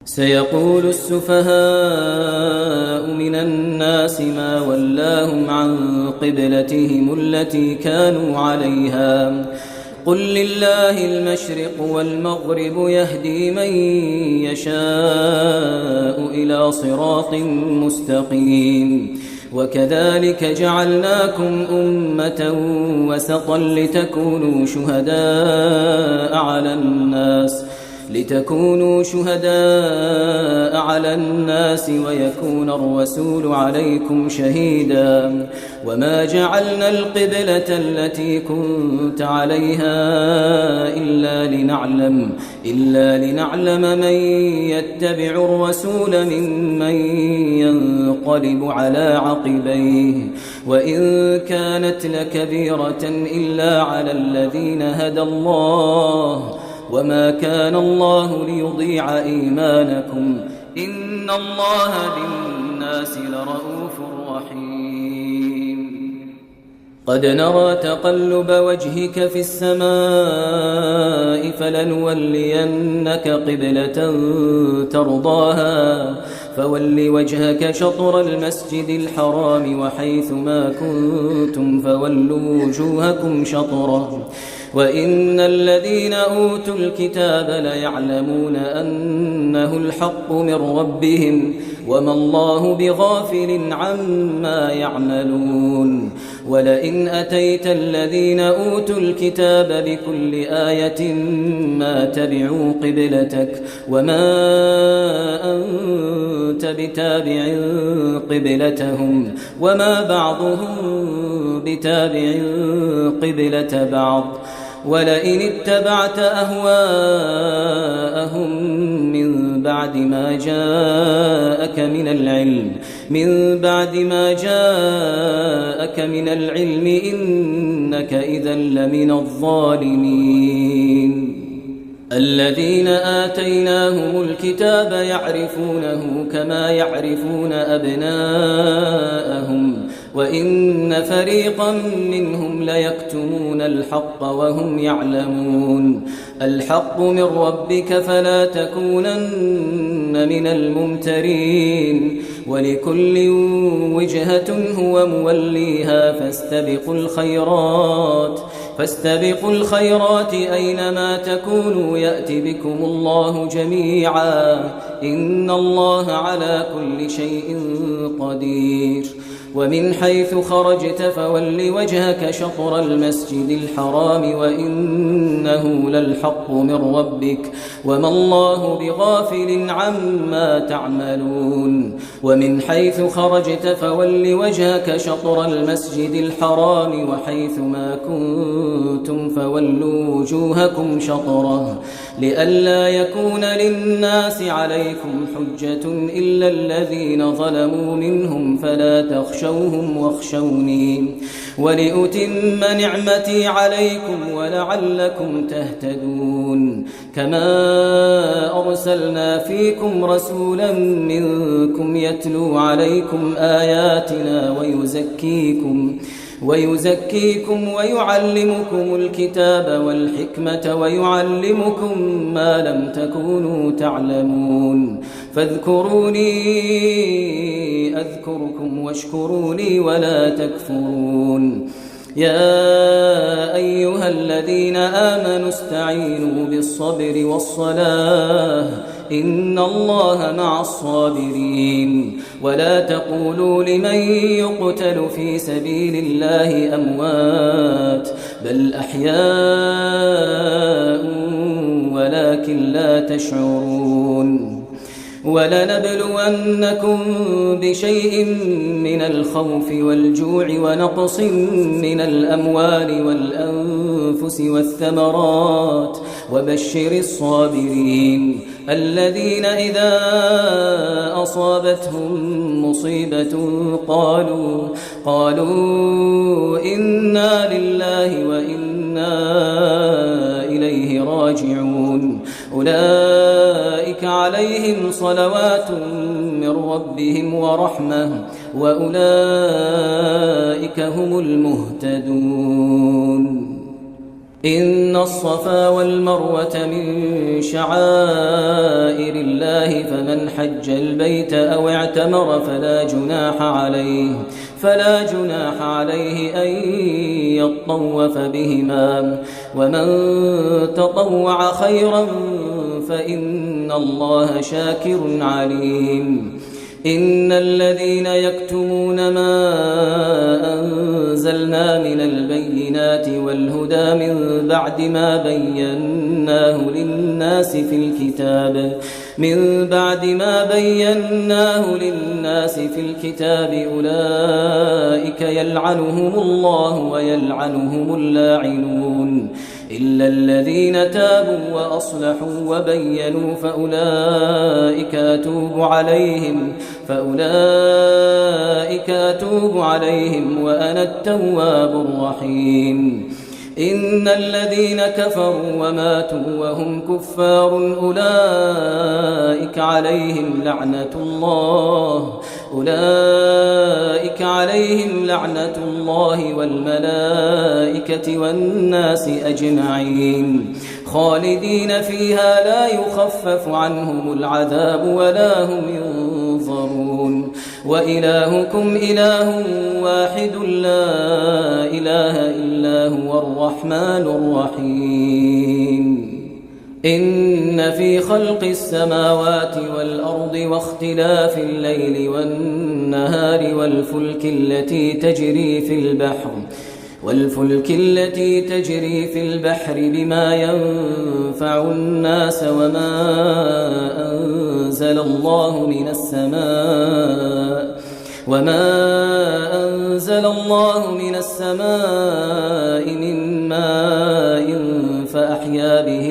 سيقول السفهاء من الناس ما ولاهم عن قبلتهم التي كانوا عليها قل لله المشرق والمغرب يهدي من يشاء إلى صراط مستقيم وكذلك جعلناكم أمة وسطا لتكونوا شهداء على الناس ويكون الرسول عليكم شهيدا وما جعلنا القبلة التي كنت عليها إلا لنعلم من يتبع الرسول ممن ينقلب على عقبيه وإن كانت لكبيرة إلا على الذين هدى الله وما كان الله ليضيع إيمانكم إن الله بالناس لرءوف رحيم قد نرى تقلب وجهك في السماء فلنولينك قبلة ترضاها فول وجهك شطر المسجد الحرام وحيث ما كنتم فولوا وجوهكم شطره وإن الذين أوتوا الكتاب ليعلمون أنه الحق من ربهم وما الله بغافل عما يعملون ولئن أتيت الذين أوتوا الكتاب بكل آية ما تبعوا قبلتك وما أنت بتابع قبلتهم وما بعضهم بتابع قبلة بعض ولئن اتبعت أهواءهم من بعد ما جاءك من العلم إنك إذا لمن الظالمين الذين آتيناهم الكتاب يعرفونه كما يعرفون أبناءهم وإن فريقا منهم ليكتمون الحق وهم يعلمون الحق من ربك فلا تكونن من الممترين ولكل وجهة هو موليها فاستبقوا الخيرات أينما تكونوا يأتي بكم الله جميعا إن الله على كل شيء قدير ومن حيث خرجت فول وجهك شطر المسجد الحرام وإنه للحق من ربك وما الله بغافل عما تعملون ومن حيث خرجت فول وجهك شطر المسجد الحرام وحيث ما كنتم فولوا وجوهكم شطره لئلا يكون للناس عليكم حجة إلا الذين ظلموا منهم فلا تخشوهم واخشوني ولأتم نعمتي عليكم ولعلكم تهتدون كما أرسلنا فيكم رسولا منكم يتلو عليكم آياتنا ويزكيكم ويعلمكم الكتاب والحكمة ويعلمكم ما لم تكونوا تعلمون فاذكروني أذكركم واشكروا لي ولا تكفرون يا أيها الذين آمنوا استعينوا بالصبر والصلاة إن الله مع الصابرين ولا تقولوا لمن يقتل في سبيل الله أموات بل أحياء ولكن لا تشعرون ولنبلونكم بشيء من الخوف والجوع ونقص من الأموال والأنفس والثمرات وبشر الصابرين الذين إذا أصابتهم مصيبة قالوا إنا لله وإنا إليه راجعون أولئك عليهم صلوات من ربهم ورحمة وأولئك هم المهتدون إن الصفا والمروة من شعائر الله فمن حج البيت أو اعتمر فلا جناح عليه أن يطوف بهما ومن تطوع خيرا فإن الله شاكر عليم. إن الذين يكتمون ما أنزلنا من البينات والهدى من بعد ما بيناه للناس في الكتاب أولئك يلعنهم الله ويلعنهم اللاعنون إلا الذين تابوا وأصلحوا وبينوا فأولئك أتوب عليهم وأنا التواب الرحيم. إن الذين كفروا وماتوا وهم كفار أولئك عليهم لعنة الله والملائكة والناس أجمعين خالدين فيها لا يخفف عنهم العذاب ولا هم ينظرون. وإلهكم إله واحد لا إله إلا هو الرحمن الرحيم. إن في خلق السماوات والأرض واختلاف الليل والنهار والفلك التي تجري في البحر بما ينفع الناس وما أنزل الله من السماء من ماء فأحيا به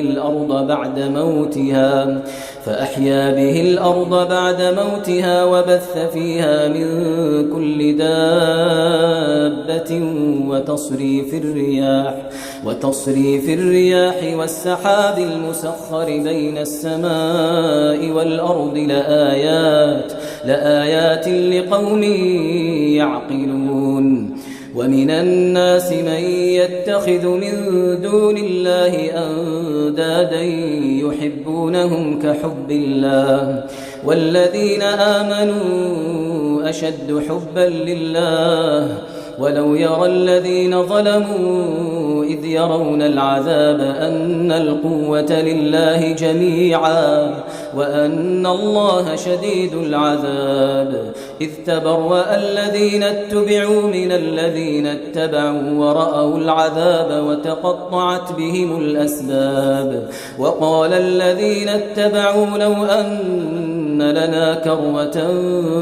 الأرض بعد موتها وبث فيها من كل دابة وتصريف الرياح والسحاب المسخر بين السماء والأرض لآيات لقوم يعقلون. ومن الناس من يتخذ من دون الله أندادا يحبونهم كحب الله والذين آمنوا أشد حبا لله ولو يرى الذين ظلموا إذ يرون العذاب أن القوة لله جميعا وأن الله شديد العذاب إذ تبرأ الذين اتبعوا من الذين اتبعوا ورأوا العذاب وتقطعت بهم الأسباب وقال الذين اتبعوا لو أن لنا كرة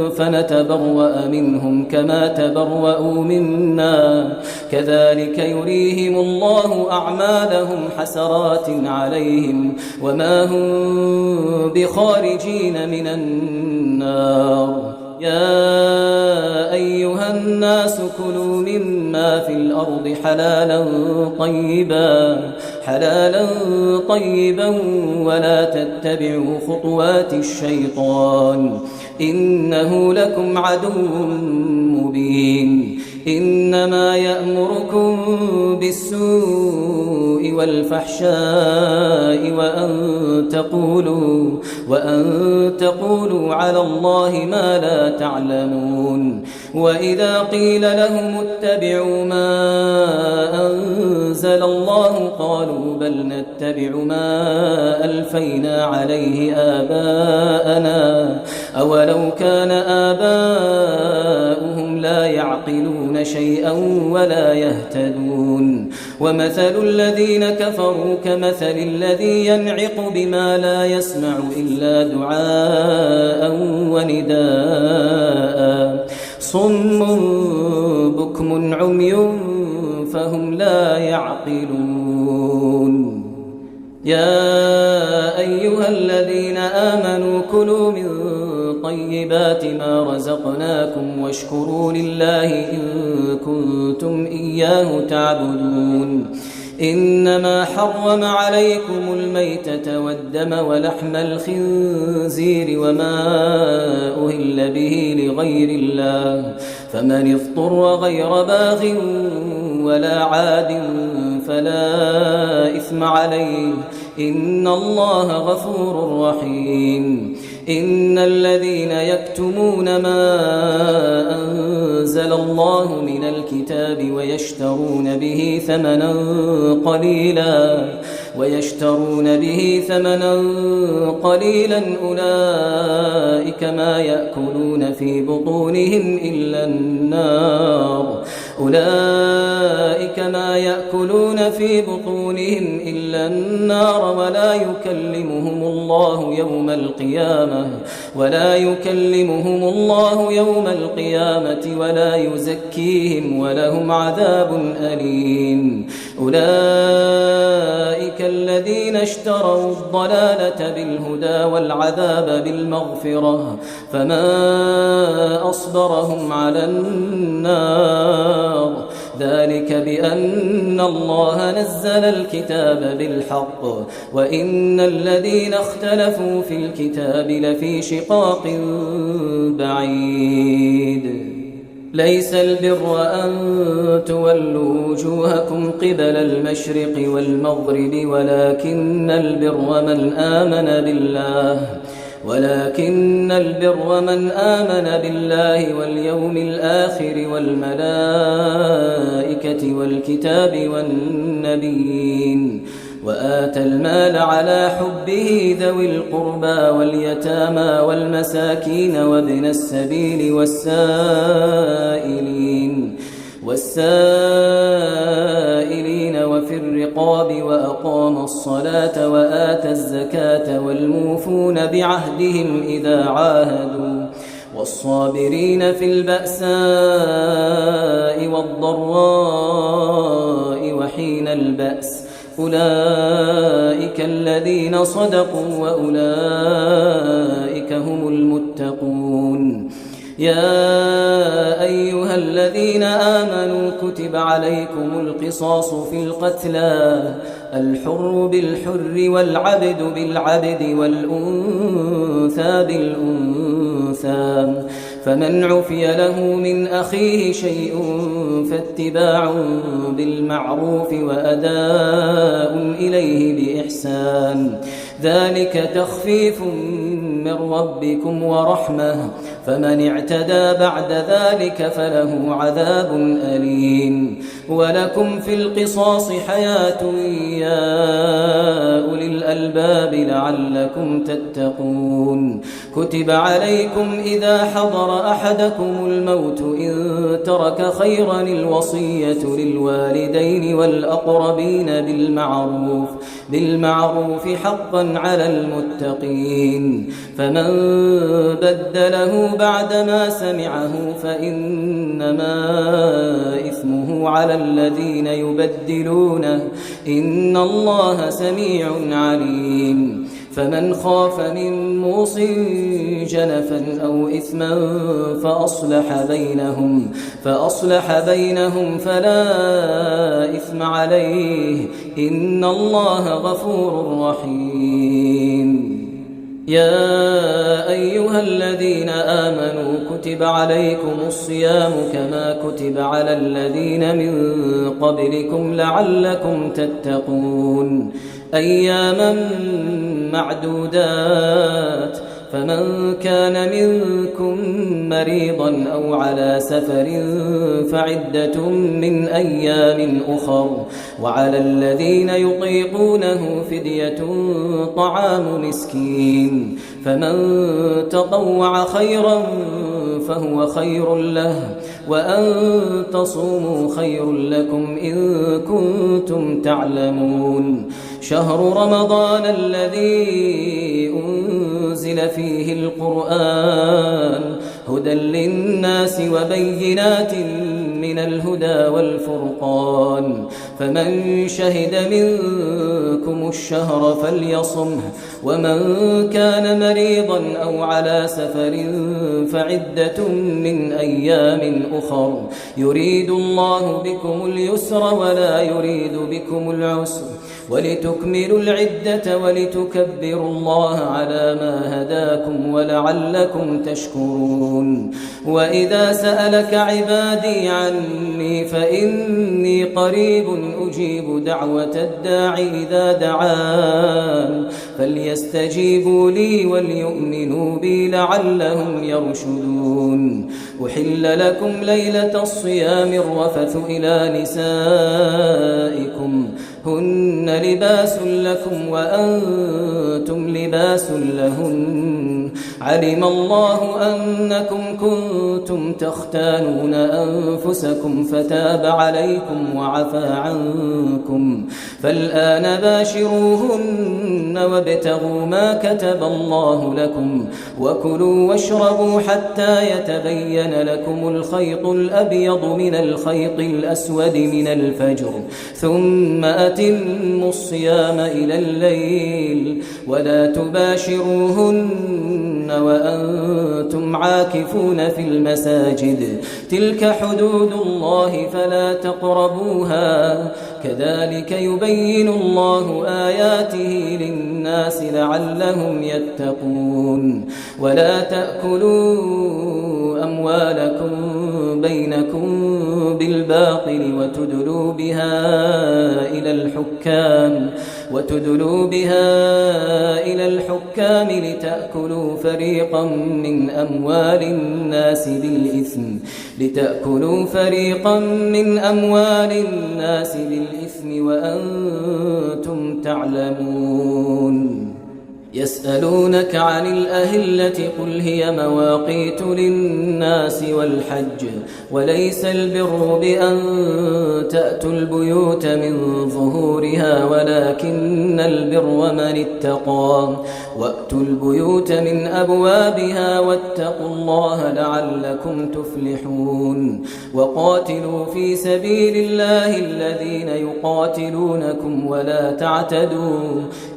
فنتبرأ منهم كما تبرأوا منا كذلك يريهم الله أعمالهم حسرات عليهم وما هم بخارجين من النار. يا أيها الناس كلوا مما في الأرض حلالا طيبا ولا تتبعوا خطوات الشيطان إنه لكم عدو مبين. إنما يأمركم بالسوء والفحشاء وأن تقولوا على الله ما لا تعلمون. وإذا قيل لهم اتبعوا ما أنزل الله قالوا بل نتبع ما ألفينا عليه آباءنا أولو كان آباؤهم لا يعقلون شيئا ولا يهتدون. ومثل الذين كفروا كمثل الذي ينعق بما لا يسمع إلا دعاء ونداء صم بكم عمي فهم لا يعقلون. يا أيها الذين آمنوا كلوا من طيبات ما رزقناكم واشكروا لله إن كنتم إياه تعبدون. إنما حرم عليكم الميتة والدم ولحم الخنزير وما أهل به لغير الله فمن اضطر غير باغ ولا عاد فلا إثم عليه إن الله غفور رحيم. إن الذين يكتمون ما أنزل الله من الكتاب ويشترون به ثمنا قليلا أولئك ما يأكلون في بطونهم إلا النار ولا يكلمهم الله يوم القيامة ولا يزكيهم ولهم عذاب أليم. أولئك الذين اشتروا الضلالة بالهدى والعذاب بالمغفرة فما أصبرهم على النار ذلك بأن الله نزل الكتاب بالحق وإن الذين اختلفوا في الكتاب لفي شقاق بعيد. ليس البر أن تولوا وجوهكم قبل المشرق والمغرب ولكن البر من آمن بالله واليوم الآخر والملائكة والكتاب والنبيين وآتى المال على حبه ذوي القربى واليتامى والمساكين وابن السبيل والسائلين وفي الرقاب وأقام الصلاة وآتى الزكاة والموفون بعهدهم إذا عاهدوا والصابرين في البأساء والضراء وحين البأس أولئك الذين صدقوا وأولئك هم المتقون. يا أيها الذين آمنوا كتب عليكم القصاص في القتلى الحر بالحر والعبد بالعبد والأنثى بالأنثى فمن عفي له من أخيه شيء فاتباع بالمعروف وأداء إليه بإحسان ذلك تخفيف من ربكم ورحمة فمن اعتدى بعد ذلك فله عذاب أليم. ولكم في القصاص حياة يا أولي الألباب لعلكم تتقون. كتب عليكم إذا حضر أحدكم الموت إن ترك خيرا الوصية للوالدين والأقربين بالمعروف حقا على المتقين فمن بدله بعدما سمعه فإنما إثمه على الذين يبدلونه إن الله سميع عليم. فمن خاف من موص جنفا أو إثما فأصلح بينهم فلا إثم عليه إن الله غفور رحيم. يا أيها الذين آمنوا كتب عليكم الصيام كما كتب على الذين من قبلكم لعلكم تتقون أياما معدودات فمن كان منكم مريضا أو على سفر فعدة من أيام أخر وعلى الذين يطيقونه فدية طعام مسكين فمن تطوع خيرا فهو خير له وأن تصوموا خير لكم إن كنتم تعلمون. شهر رمضان الذي أنزل فيه القرآن هدى للناس وبينات من الهدى والفرقان فمن شهد منكم الشهر فليصمه ومن كان مريضا أو على سفر فعدة من أيام أخر يريد الله بكم اليسر ولا يريد بكم العسر ولتكملوا العدة ولتكبروا الله على ما هداكم ولعلكم تشكرون. وإذا سألك عبادي عني فإني قريب أجيب دعوة الداع إذا دعان فليستجيبوا لي وليؤمنوا بي لعلهم يرشدون. أحل لكم ليلة الصيام الرفث إلى نسائكم هن لباس لكم وأنتم لباس لهن علم الله أنكم كنتم تختانون أنفسكم فتاب عليكم وعفى عنكم فالآن باشروهن وابتغوا ما كتب الله لكم وكلوا واشربوا حتى يتبين لكم الخيط الأبيض من الخيط الأسود من الفجر ثم أتموا الصيام إلى الليل ولا تباشروهن وأنتم عاكفون في المساجد تلك حدود الله فلا تقربوها كذلك يبين الله آياته للناس لعلهم يتقون. ولا تأكلوا أموالكم بينكم بالباطل وتدلوا بها إلى الحكام لتأكلوا فريقا من أموال الناس بالإثم وأنتم تعلمون. يسألونك عن الأهلة قل هي مواقيت للناس والحج وليس البر بأن تأتوا البيوت من ظهورها ولكن البر من اتقى وأتوا البيوت من أبوابها واتقوا الله لعلكم تفلحون. وقاتلوا في سبيل الله الذين يقاتلونكم ولا تعتدوا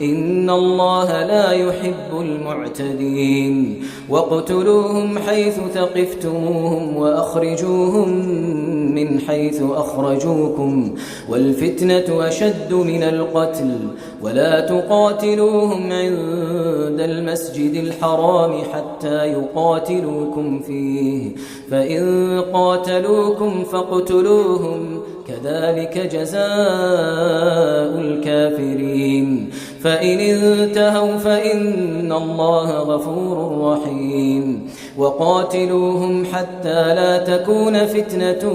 إن الله لا يحب المعتدين. واقتلوهم حيث ثقفتموهم وأخرجوهم من حيث أخرجوكم والفتنة أشد من القتل ولا تقاتلوهم عند المسجد الحرام حتى يقاتلوكم فيه فإن قاتلوكم فاقتلوهم كذلك جزاء الكافرين. فإن انتهوا فإن الله غفور رحيم. وقاتلوهم حتى لا تكون فتنة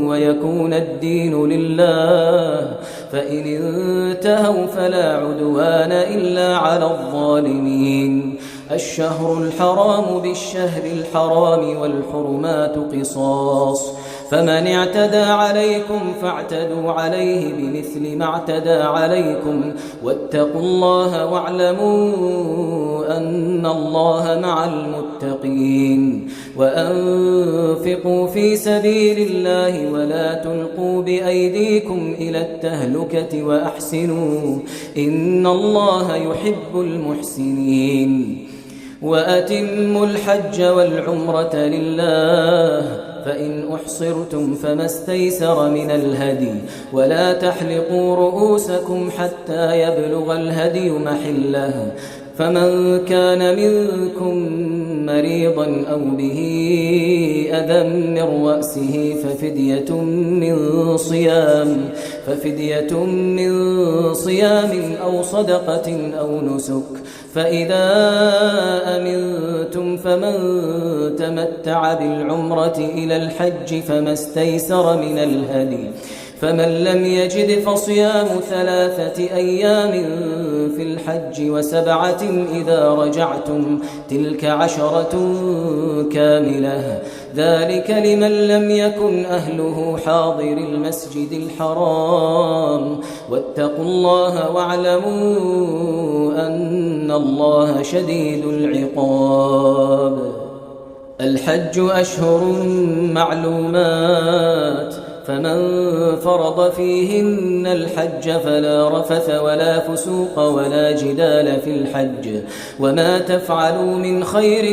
ويكون الدين لله فإن انتهوا فلا عدوان إلا على الظالمين. الشهر الحرام بالشهر الحرام والحرمات قصاص فمن اعتدى عليكم فاعتدوا عليه بمثل ما اعتدى عليكم واتقوا الله واعلموا أن الله مع المتقين. وأنفقوا في سبيل الله ولا تلقوا بأيديكم إلى التهلكة وأحسنوا إن الله يحب المحسنين. وأتموا الحج والعمرة لله فإن أحصرتم فما استيسر من الهدي ولا تحلقوا رؤوسكم حتى يبلغ الهدي محله فمن كان منكم مريضا أو به أذى من رأسه ففدية من صيام أو صدقة أو نسك فإذا أمنتم فمن تمتع بالعمرة إلى الحج فما استيسر من الهدي فمن لم يجد فصيام 3 أيام في الحج و7 إذا رجعتم تلك 10 كاملة ذلك لمن لم يكن أهله حاضر المسجد الحرام واتقوا الله واعلموا أن الله شديد العقاب. الحج أشهر معلومات فمن فرض فيهن الحج فلا رفث ولا فسوق ولا جدال في الحج وما تفعلوا من خير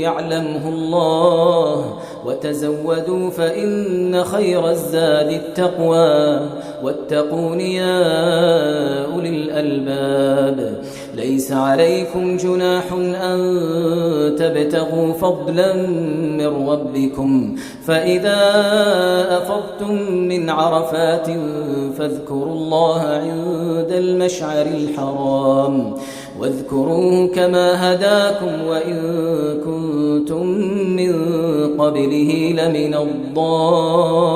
يعلمه الله وتزودوا فإن خير الزاد التقوى واتقون يا أولي الألباب ليس عليكم جناح أن تبتغوا فضلا من ربكم فإذا أفضتم من عرفات فاذكروا الله عند المشعر الحرام واذكروه كما هداكم وإن كنتم من قبله لمن الضالين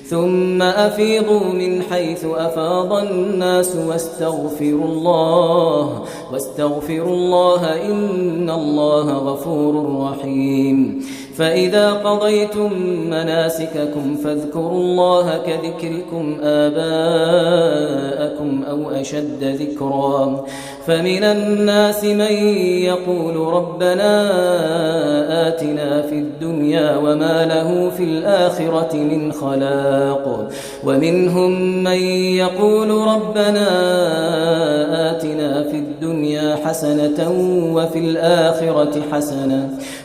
ثم أفيضوا من حيث أفاض الناس واستغفروا الله إن الله غفور رحيم فإذا قضيتم مناسككم فاذكروا الله كذكركم آباءكم أو أشد ذكرا فمن الناس من يقول ربنا آتنا في الدنيا وما له في الآخرة من خلاق ومنهم من يقول ربنا آتنا في الدنيا حسنة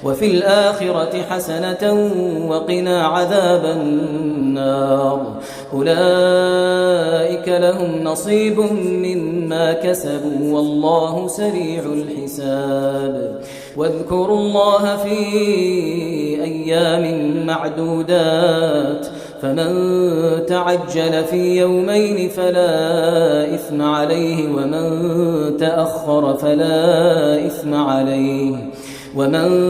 وفي الآخرة حسنة وقنا عذاب النار أولئك لهم نصيب مما كسبوا والله سريع الحساب واذكروا الله في أيام معدودات فمن تعجل في يومين فلا إثم عليه ومن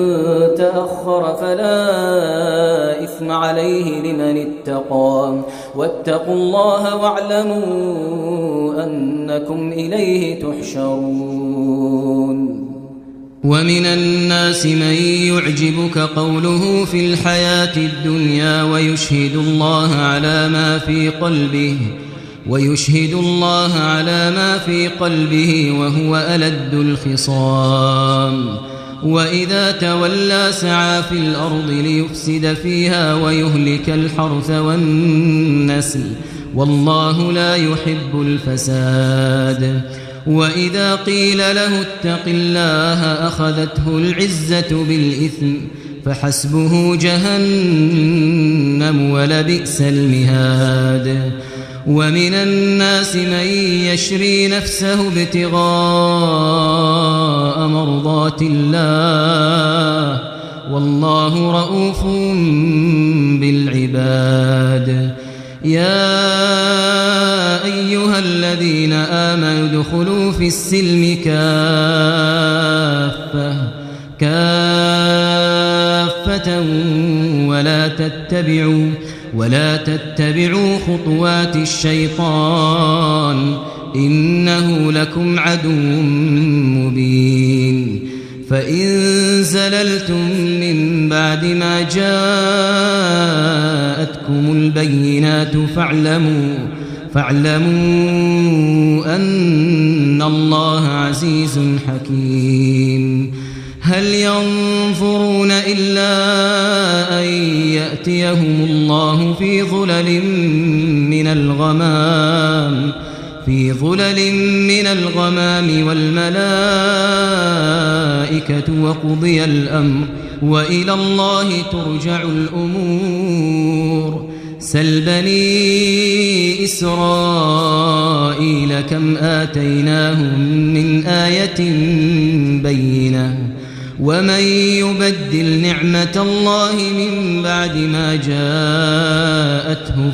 تأخر فلا إثم عليه لمن اتقى واتقوا الله واعلموا أنكم إليه تحشرون ومن الناس من يعجبك قوله في الحياة الدنيا ويشهد الله على ما في قلبه وهو ألد الخصام وإذا تولى سعى في الأرض ليفسد فيها ويهلك الحرث والنسل والله لا يحب الفساد وإذا قيل له اتق الله أخذته العزة بالإثم فحسبه جهنم ولبئس المهاد ومن الناس من يشري نفسه ابتغاء مرضات الله والله رؤوف بالعباد يا أيها الذين آمنوا ادخلوا في السلم كافة ولا تتبعوا خطوات الشيطان إنه لكم عدو مبين فإن زللتم من بعد ما جاءتكم البينات فاعلموا أن الله عزيز حكيم هل ينظرون إلا أن يأتيهم الله في ظلل من الغمام والملائكة وقضي الأمر وإلى الله ترجع الأمور سل بني إسرائيل كم آتيناهم من آية بينة ومن يبدل نعمة الله من بعد ما جاءته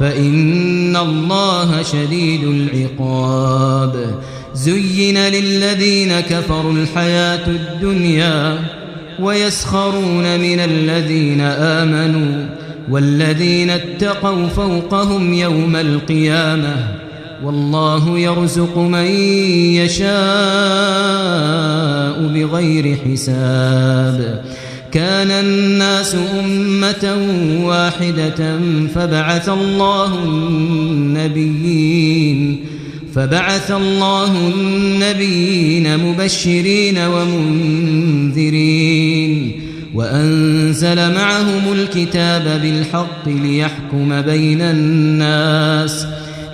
فإن الله شديد العقاب زين للذين كفروا الحياة الدنيا ويسخرون من الذين آمنوا والذين اتقوا فوقهم يوم القيامة والله يرزق من يشاء بغير حساب كان الناس أمة واحدة فبعث الله النبيين مبشرين ومنذرين وأنزل معهم الكتاب بالحق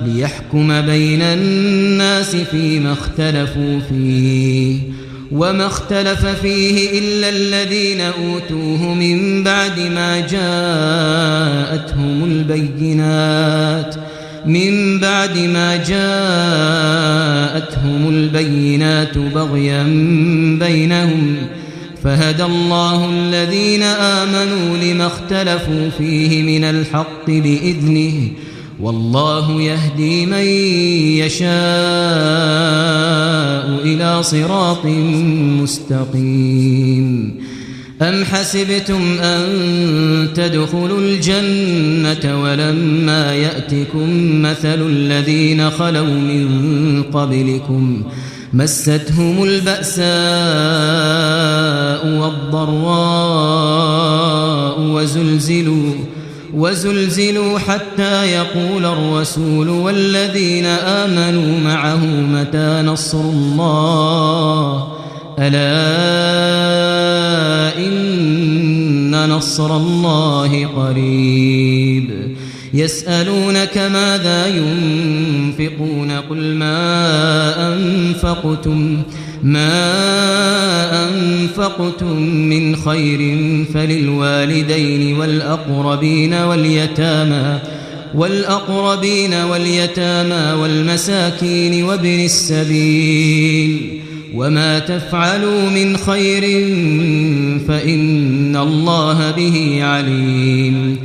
ليحكم بين الناس فيما اختلفوا فيه وما اختلف فيه إلا الذين أوتوه من بعد ما جاءتهم البينات بغيا بينهم فهدى الله الذين آمنوا لما اختلفوا فيه من الحق بإذنه والله يهدي من يشاء إلى صراط مستقيم. أم حسبتم أن تدخلوا الجنة ولما يأتكم مثل الذين خلوا من قبلكم مستهم البأساء والضراء وزلزلوا حتى يقول الرسول والذين آمنوا معه متى نصر الله ألا إن نصر الله قريب. يسألونك ماذا ينفقون قل ما أنفقتم من خير فللوالدين والأقربين واليتامى والمساكين وابن السبيل وما تفعلوا من خير فإن الله به عليم.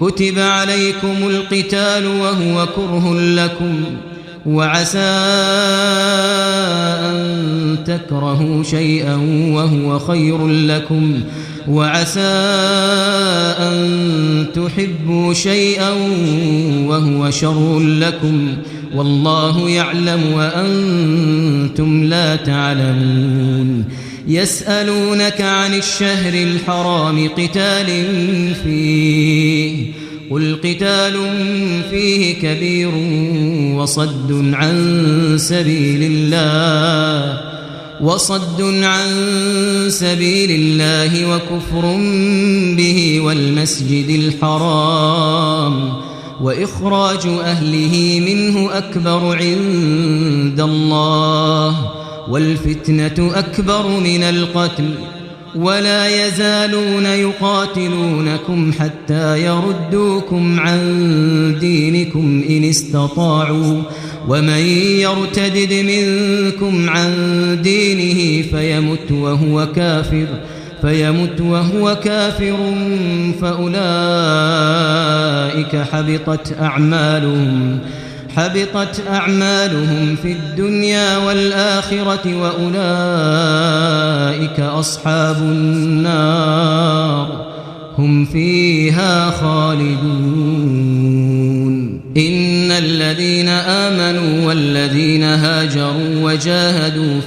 كتب عليكم القتال وهو كره لكم وعسى أن تكرهوا شيئا وهو خير لكم وعسى أن تحبوا شيئا وهو شر لكم والله يعلم وأنتم لا تعلمون. يسألونك عن الشهر الحرام قتال فيه قل قتال فيه كبير وصد عن سبيل الله وكفر به والمسجد الحرام وإخراج أهله منه أكبر عند الله والفتنة أكبر من القتل ولا يزالون يقاتلونكم حتى يردوكم عن دينكم إن استطاعوا ومن يرتدد منكم عن دينه فيمت وهو كافر فأولئك حبطت أعمالهم في الدنيا والآخرة وأولئك أصحاب النار هم فيها خالدون. إن الذين آمنوا والذين هاجروا وجاهدوا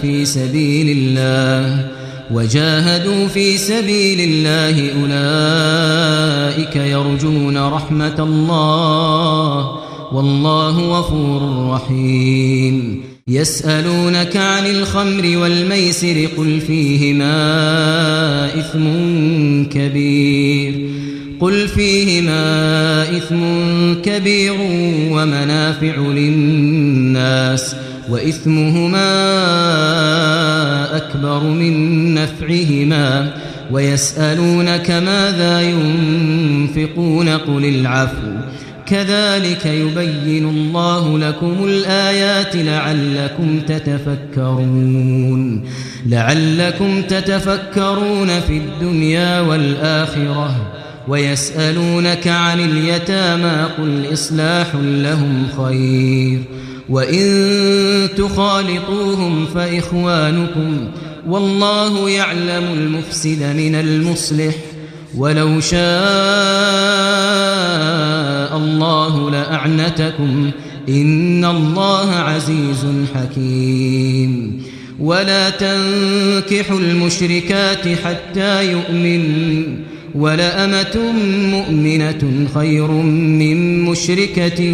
في سبيل الله أولئك يرجون رحمة الله والله غفور رحيم. يسألونك عن الخمر والميسر قل فيهما إثم كبير ومنافع للناس وإثمهما أكبر من نفعهما ويسألونك ماذا ينفقون قل العفو كذلك يبين الله لكم الآيات لعلكم تتفكرون في الدنيا والآخرة. ويسألونك عن اليتامى قل إصلاح لهم خير وإن تخالطوهم فإخوانكم والله يعلم المفسد من المصلح ولو شاء الله لأعنتكم إن الله عزيز حكيم. ولا تنكحوا المشركات حتى يؤمنوا ولأمة مؤمنة خير من مشركة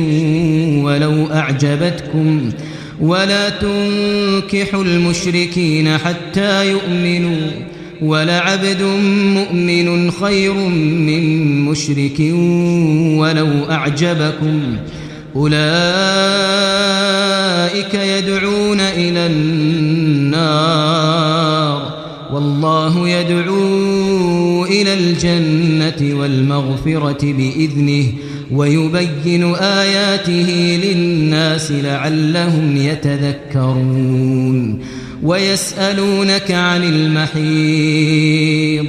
ولو أعجبتكم ولا تنكحوا المشركين حتى يؤمنوا ولعبد مؤمن خير من مشرك ولو أعجبكم أولئك يدعون إلى النار والله يدعو إلى الجنة والمغفرة بإذنه ويبين آياته للناس لعلهم يتذكرون ويسألونك عن المحيض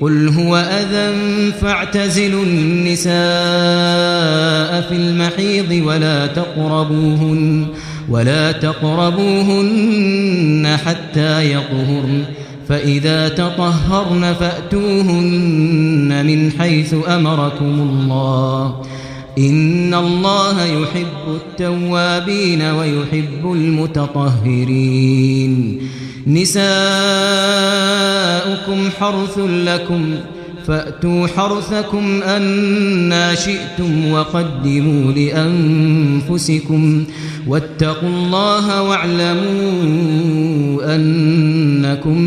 قل هو أذى فاعتزلوا النساء في المحيض ولا تقربوهن حتى يطهرن فإذا تطهرن فأتوهن من حيث أمركم الله إن الله يحب التوابين ويحب المتطهرين نساؤكم حرث لكم فأتوا حرثكم أنى شئتم وقدموا لأنفسكم واتقوا الله واعلموا أنكم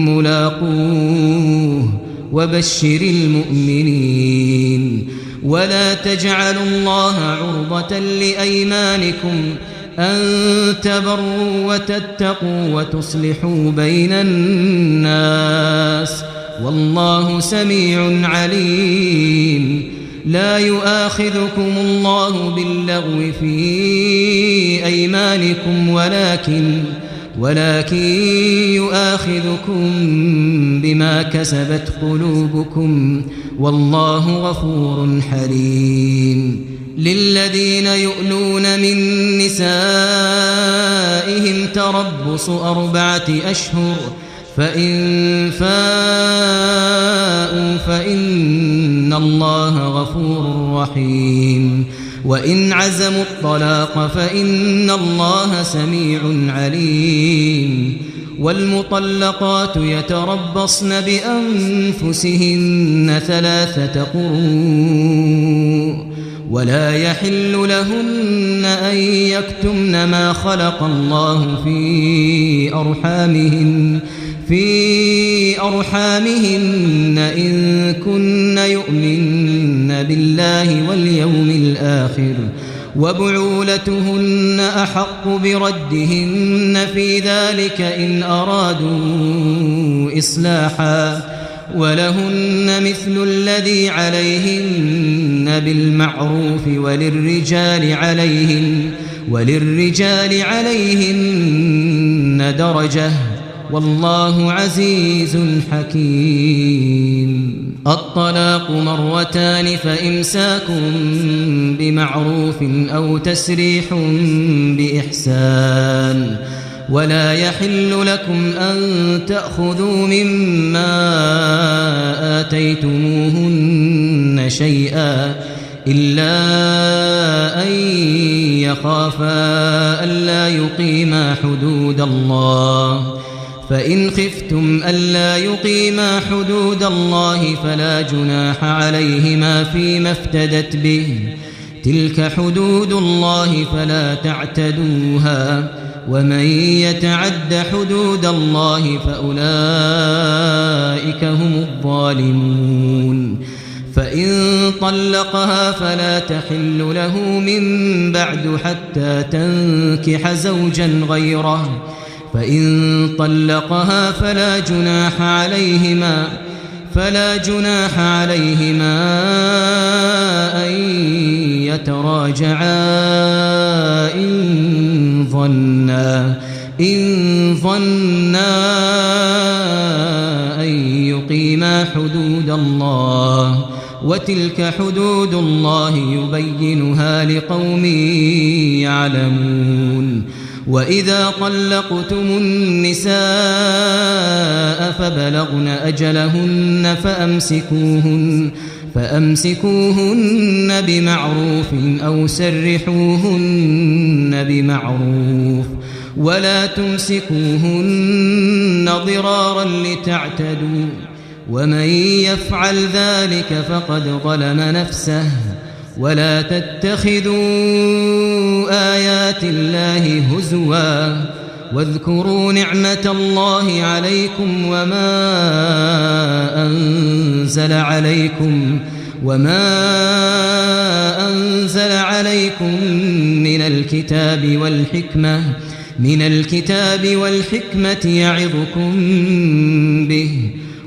ملاقوه وبشر المؤمنين ولا تجعلوا الله عرضة لأيمانكم أن تبروا وتتقوا وتصلحوا بين الناس والله سميع عليم لا يؤاخذكم الله باللغو في أيمانكم ولكن يؤاخذكم بما كسبت قلوبكم والله غفور حليم للذين يؤلون من نسائهم تربص 4 أشهر فإن فاءوا فإن الله غفور رحيم وإن عزموا الطلاق فإن الله سميع عليم والمطلقات يتربصن بأنفسهن 3 قروء ولا يحل لهن أن يكتمن ما خلق الله في أرحامهن إن كن يؤمن بالله واليوم الآخر وبعولتهن أحق بردهن في ذلك إن أرادوا إصلاحا ولهن مثل الذي عليهن بالمعروف وللرجال عليهن درجة والله عزيز حكيم الطلاق 2 فإمساك بمعروف أو تسريح بإحسان ولا يحل لكم أن تأخذوا مما آتيتموهن شيئا إلا أن يخافا ألا يقيما حدود الله فإن خفتم ألا يقيما حدود الله فلا جناح عليهما فيما افتدت به تلك حدود الله فلا تعتدوها ومن يتعد حدود الله فأولئك هم الظالمون فإن طلقها فلا تحل له من بعد حتى تنكح زوجا غيره فإن طلقها فلا جناح عليهما أن يتراجعا إن ظنا أن يقيما حدود الله وتلك حدود الله يبينها لقوم يعلمون وإذا طلقتم النساء فبلغن أجلهن فأمسكوهن بمعروف أو سرحوهن بمعروف ولا تمسكوهن ضرارا لتعتدوا ومن يفعل ذلك فقد ظلم نفسه ولا تتخذوا آيات الله هزوا واذكروا نعمة الله عليكم وما أنزل عليكم من الكتاب والحكمة من الكتاب والحكمة يعظكم به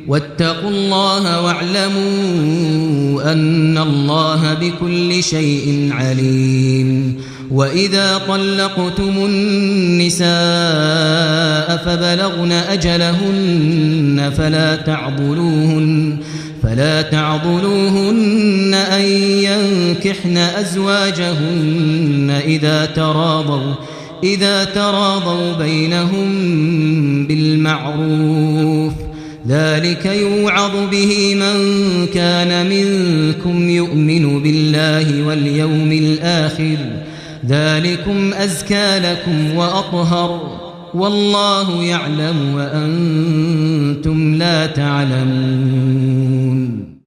واتقوا الله واعلموا أن الله بكل شيء عليم. وإذا طلقتم النساء فبلغن أجلهن فلا تعضلوهن أن ينكحن أزواجهن إذا تراضوا بينهم بالمعروف، ذلك يوعظ به من كان منكم يؤمن بالله واليوم الآخر، ذلكم أزكى لكم وأطهر، والله يعلم وأنتم لا تعلمون.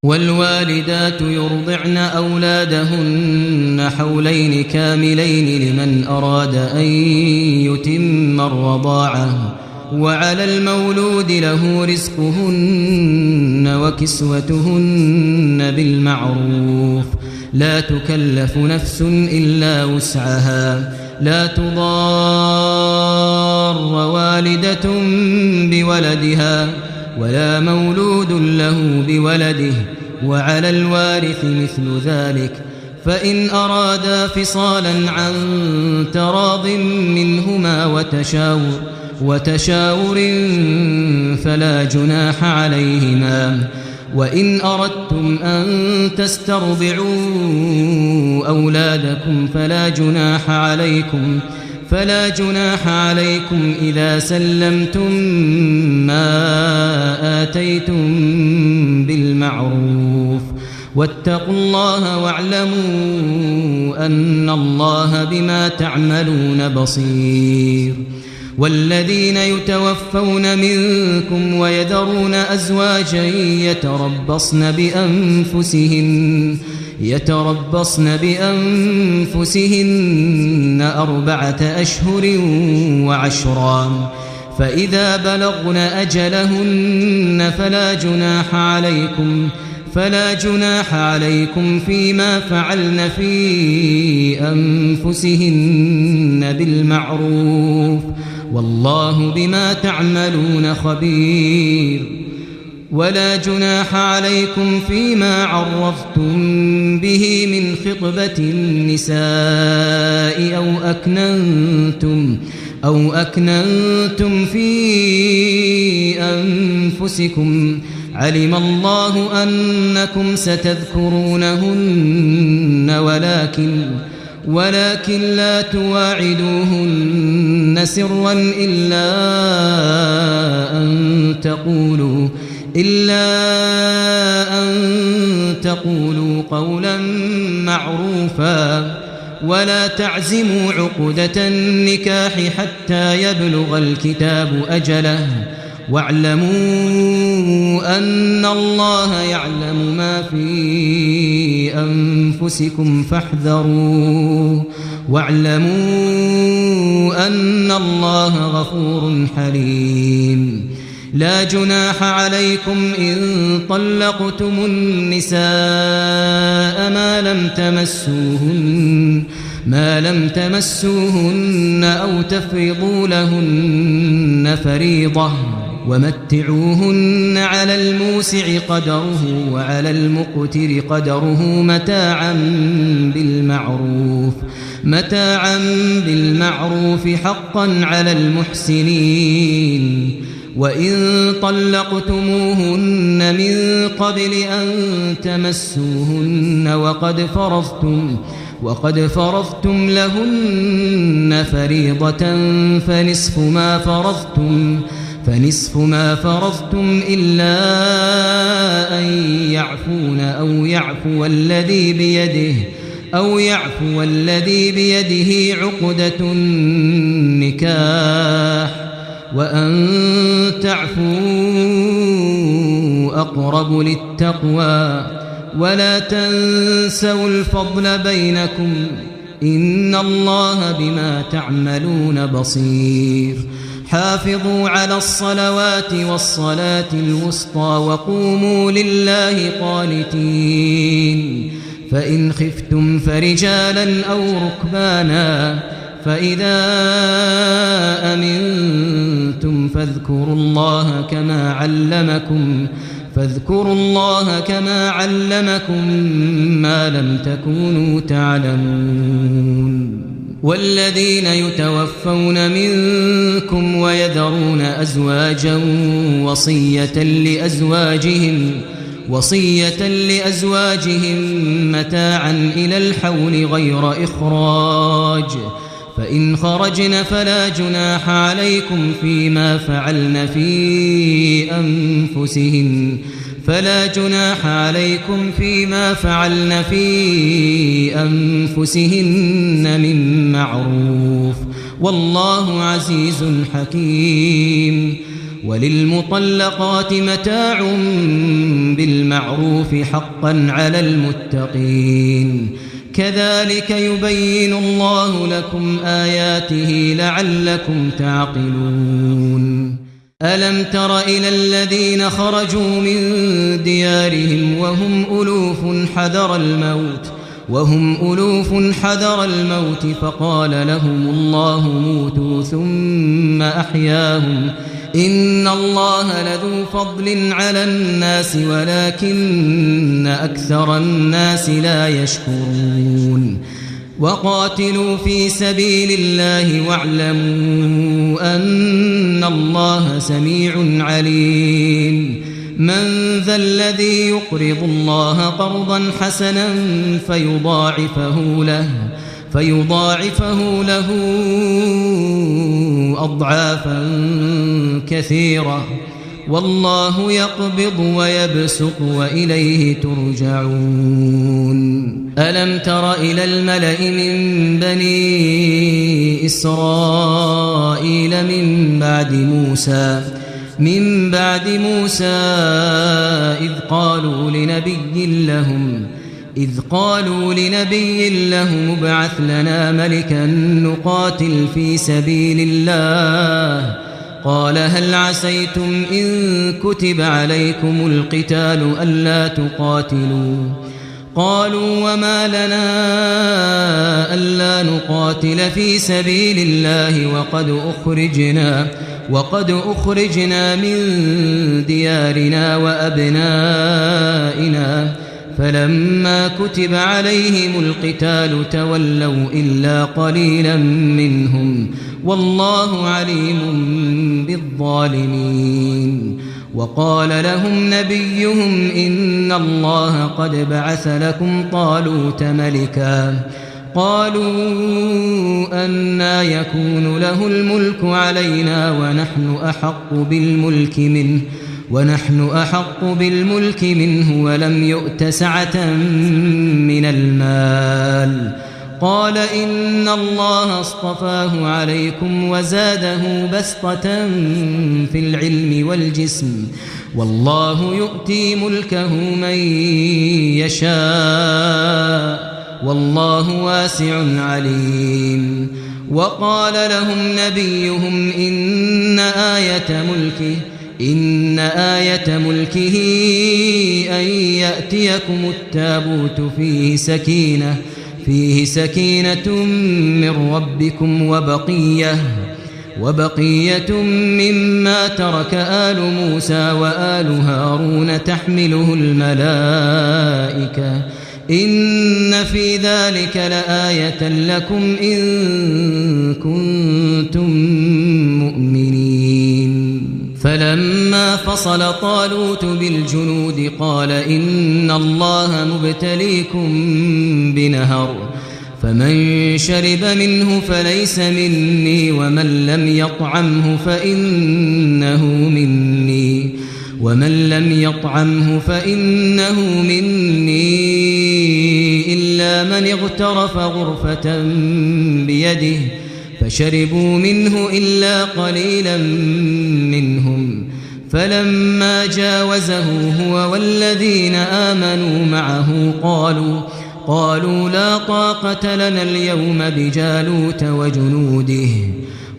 والوالدات يرضعن أولادهن حولين كاملين لمن أراد أن يتم الرضاعة، وعلى المولود له رزقهن وكسوتهن بالمعروف، لا تكلف نفس إلا وسعها، لا تضار والدة بولدها ولا مولود له بولده، وعلى الوارث مثل ذلك، فإن أرادا فصالا عن تراض منهما وتشاور فلا جناح عليهما. وإن أردتم أن تسترضعوا أولادكم فلا جناح عليكم إذا سلمتم ما آتيتم بالمعروف، واتقوا الله واعلموا أن الله بما تعملون بصير. والذين يتوفون منكم ويذرون أزواجا يتربصن بأنفسهن 4 أشهر وعشرا، فإذا بلغن أجلهن فلا جناح عليكم فيما فعلن في أنفسهن بالمعروف، والله بما تعملون خبير. ولا جناح عليكم فيما عرفتم به من خطبة النساء أو أكننتم في أنفسكم، علم الله أنكم ستذكرونهن ولكن لا تواعدوهن سرا إلا أن تقولوا قولا معروفا، ولا تعزموا عقدة النكاح حتى يبلغ الكتاب أجله، واعلموا أن الله يعلم ما في أنفسكم فاحذروه، واعلموا أن الله غفور حليم. لا جناح عليكم إن طلقتم النساء ما لم تمسوهن أو تفرضوا لهن فريضة، ومتعوهن على الموسع قدره وعلى المقتر قدره متاعا بالمعروف حقا على المحسنين. وإن طلقتموهن من قبل أن تمسوهن وقد فرضتم لهن فريضة فنصف ما فرضتم إلا أن يعفون أو يعفو الذي بيده عقدة النكاح، وأن تعفوا أقرب للتقوى، ولا تنسوا الفضل بينكم، إن الله بما تعملون بصير. حافظوا على الصلوات والصلاة الوسطى وقوموا لله قانتين. فإن خفتم فرجالا أو ركبانا فإذا أمنتم فاذكروا الله كما علمكم ما لم تكونوا تعلمون والذين يتوفون منكم ويذرون أزواجا وصية لأزواجهم متاعا إلى الحول غير إخراج فإن خرجن فلا جناح عليكم فيما فعلن في أنفسهن من معروف والله عزيز حكيم وللمطلقات متاع بالمعروف حقا على المتقين كذلك يبين الله لكم آياته لعلكم تعقلون ألم تر إلى الذين خرجوا من ديارهم وهم ألوف حذر الموت فقال لهم الله موتوا ثم أحياهم إن الله لذو فضل على الناس ولكن أكثر الناس لا يشكرون وقاتلوا في سبيل الله واعلموا أن الله سميع عليم من ذا الذي يقرض الله قرضا حسنا فيضاعفه له أضعافا كثيرة والله يقبض ويبسط وإليه ترجعون ألم تر إلى الملأ من بني إسرائيل من بعد موسى إذ قالوا لنبي لهم ابعث لنا ملكا نقاتل في سبيل الله قال هل عسيتم إن كتب عليكم القتال ألا تقاتلوا قالوا وما لنا ألا نقاتل في سبيل الله وقد أخرجنا من ديارنا وأبنائنا فلما كتب عليهم القتال تولوا إلا قليلا منهم والله عليم بالظالمين وقال لهم نبيهم إن الله قد بعث لكم طالوت ملكا قالوا أنى يكون له الملك علينا ونحن أحق بالملك منه ولم يؤت سعة من المال قال إن الله اصطفاه عليكم وزاده بسطة في العلم والجسم والله يؤتي ملكه من يشاء والله واسع عليم وقال لهم نبيهم إن آية ملكه أن يأتيكم التابوت فيه سكينة من ربكم وبقية مما ترك آل موسى وآل هارون تحمله الملائكة إن في ذلك لآية لكم إن كنتم مؤمنين فلما فصل طالوت بالجنود قال إن الله مبتليكم بنهر فمن شرب منه فليس مني ومن لم يطعمه فإنه مني إلا من اغترف غرفة بيده فشربوا منه إلا قليلا منهم فلما جاوزه هو والذين آمنوا معه قالوا لا طاقة لنا اليوم بجالوت وجنوده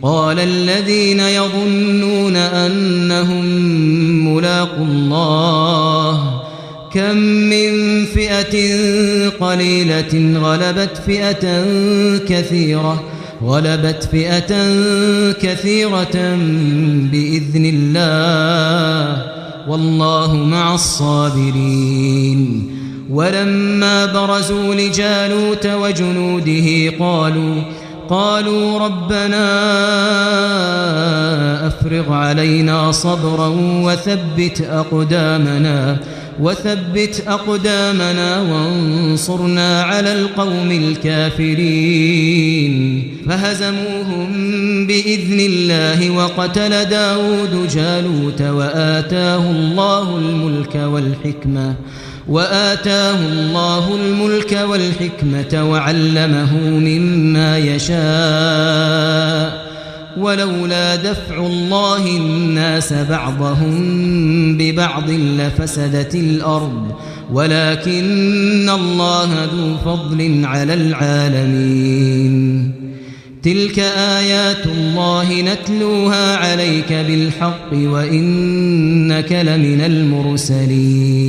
قال الذين يظنون أنهم ملاقو الله كم من فئة قليلة غلبت فئة كثيرة غلبت فئة كثيرة بإذن الله والله مع الصابرين ولما برزوا لجالوت وجنوده قالوا ربنا أفرغ علينا صبرا وثبت أقدامنا وانصرنا على القوم الكافرين فهزموهم بإذن الله وقتل داود جالوت وآتاه الله الملك والحكمة وعلمه مما يشاء ولولا دفع الله الناس بعضهم ببعض لفسدت الأرض ولكن الله ذو فضل على العالمين تلك آيات الله نتلوها عليك بالحق وإنك لمن المرسلين